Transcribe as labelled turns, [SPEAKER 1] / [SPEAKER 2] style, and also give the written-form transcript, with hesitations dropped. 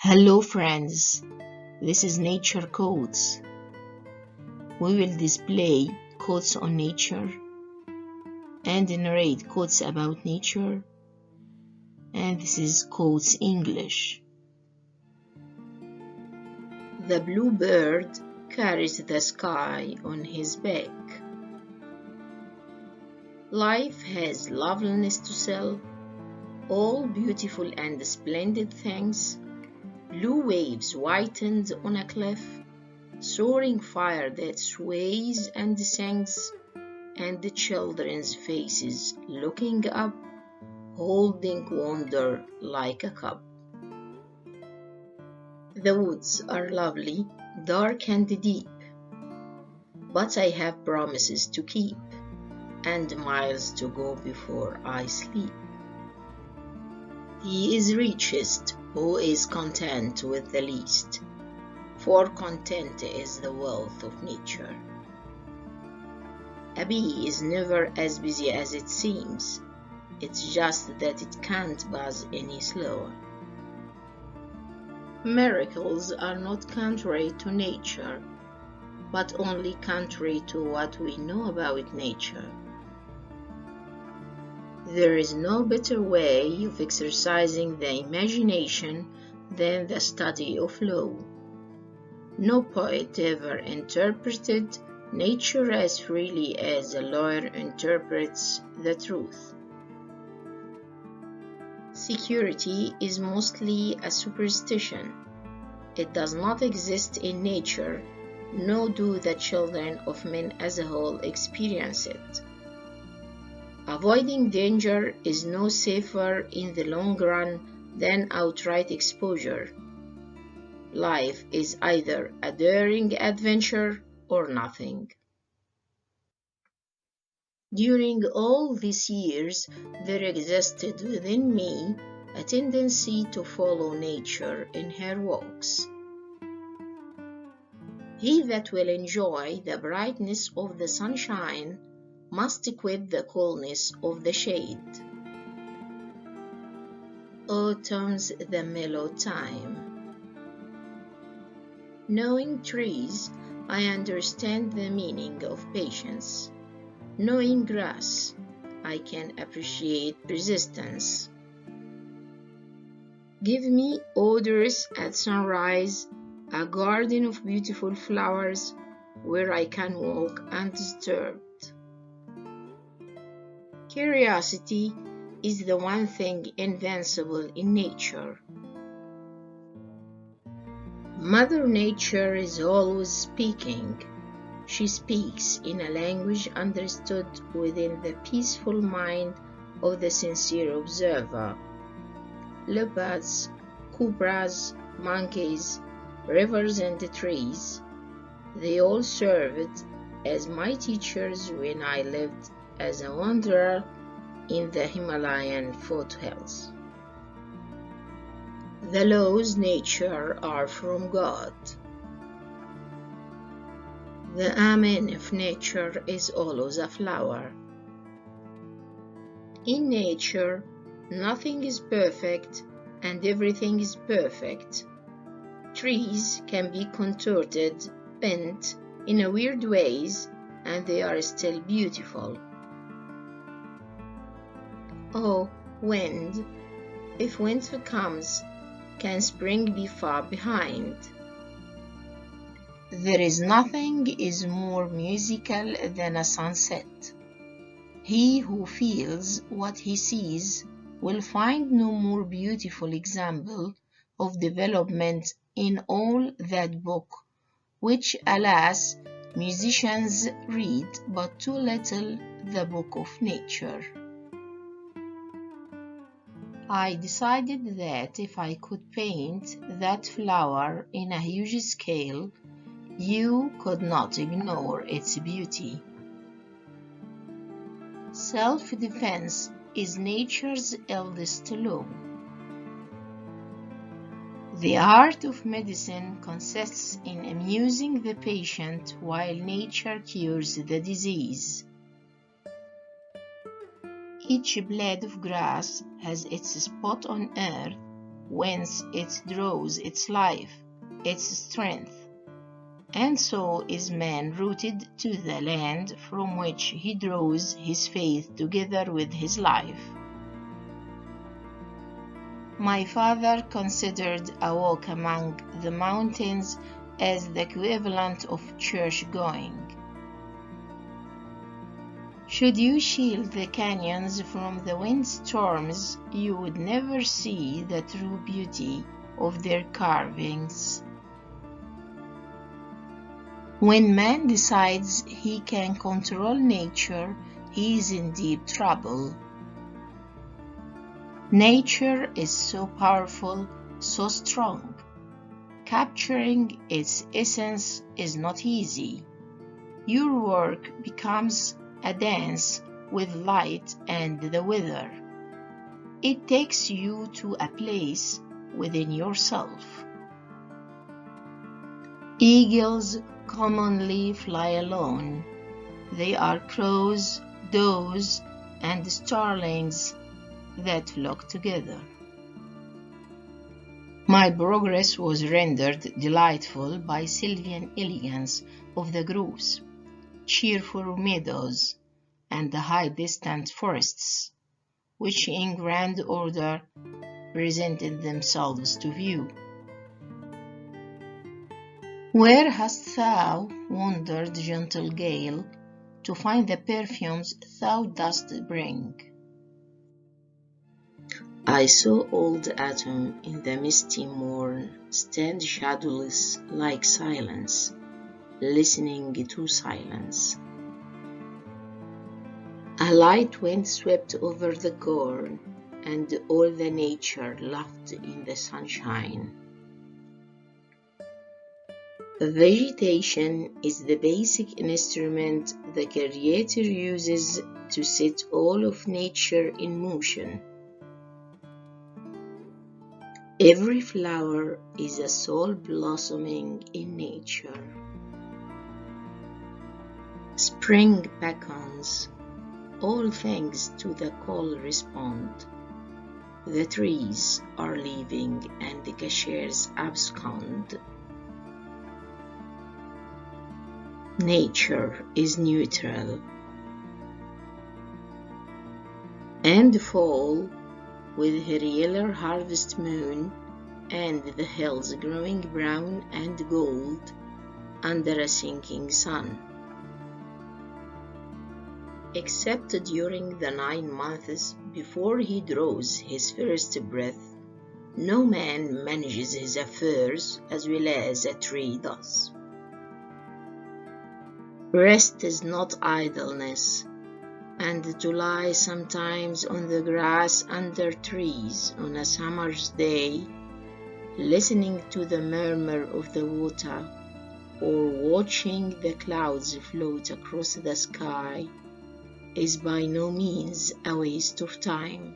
[SPEAKER 1] Hello friends, this is Nature Quotes. We will display quotes on nature and narrate quotes about nature, and this is Quotes English. The bluebird carries the sky on his back. Life has loveliness to sell, all beautiful and splendid things. Blue waves whitened on a cliff, soaring fire that sways and sings, and the children's faces looking up, holding wonder like a cup. The woods are lovely, dark and deep, but I have promises to keep, and miles to go before I sleep. He is richest who is content with the least, for content is the wealth of nature. A bee is never as busy as it seems, it's just that it can't buzz any slower. Miracles are not contrary to nature, but only contrary to what we know about nature. There is no better way of exercising the imagination than the study of law. No poet ever interpreted nature as freely as a lawyer interprets the truth. Security is mostly a superstition. It does not exist in nature, nor do the children of men as a whole experience it. Avoiding danger is no safer in the long run than outright exposure. Life is either a daring adventure or nothing. During all these years, there existed within me a tendency to follow nature in her walks. He that will enjoy the brightness of the sunshine must quit the coolness of the shade. Autumn's the mellow time. Knowing trees, I understand the meaning of patience. Knowing grass, I can appreciate persistence. Give me odors at sunrise, a garden of beautiful flowers where I can walk undisturbed. Curiosity is the one thing invincible in nature. Mother Nature is always speaking. She speaks in a language understood within the peaceful mind of the sincere observer. Leopards, cobras, monkeys, rivers and trees, they all served as my teachers when I lived as a wanderer in the Himalayan foothills. The laws of nature are from God. The Amen of nature is always a flower. In nature, nothing is perfect and everything is perfect. Trees can be contorted, bent in a weird ways, and they are still beautiful. Oh, wind, if winter comes, can spring be far behind? There is nothing is more musical than a sunset. He who feels what he sees will find no more beautiful example of development in all that book, which, alas, musicians read but too little, the book of nature. I decided that if I could paint that flower in a huge scale, you could not ignore its beauty. Self-defense is nature's eldest law. The art of medicine consists in amusing the patient while nature cures the disease. Each blade of grass has its spot on earth whence it draws its life, its strength. And so is man rooted to the land from which he draws his faith together with his life. My father considered a walk among the mountains as the equivalent of church-going. Should you shield the canyons from the windstorms, you would never see the true beauty of their carvings. When man decides he can control nature, he is in deep trouble. Nature is so powerful, so strong. Capturing its essence is not easy. Your work becomes a dance with light and the weather. It takes you to a place within yourself. Eagles commonly fly alone. They are crows, does, and starlings that flock together. My progress was rendered delightful by sylvan elegance of the groves, cheerful meadows, and the high distant forests, which in grand order presented themselves to view. Where hast thou wandered, gentle gale, to find the perfumes thou dost bring? I saw old autumn in the misty morn stand shadowless like silence, listening to silence. A light wind swept over the corn, and all the nature laughed in the sunshine. Vegetation is the basic instrument the Creator uses to set all of nature in motion. Every flower is a soul blossoming in nature. Spring beckons, all things to the call respond. The trees are living and the cashiers abscond. Nature is neutral. And fall, with her yellow harvest moon, and the hills growing brown and gold under a sinking sun. Except during the 9 months before he draws his first breath, no man manages his affairs as well as a tree does. Rest is not idleness, and to lie sometimes on the grass under trees on a summer's day, listening to the murmur of the water, or watching the clouds float across the sky, is by no means a waste of time.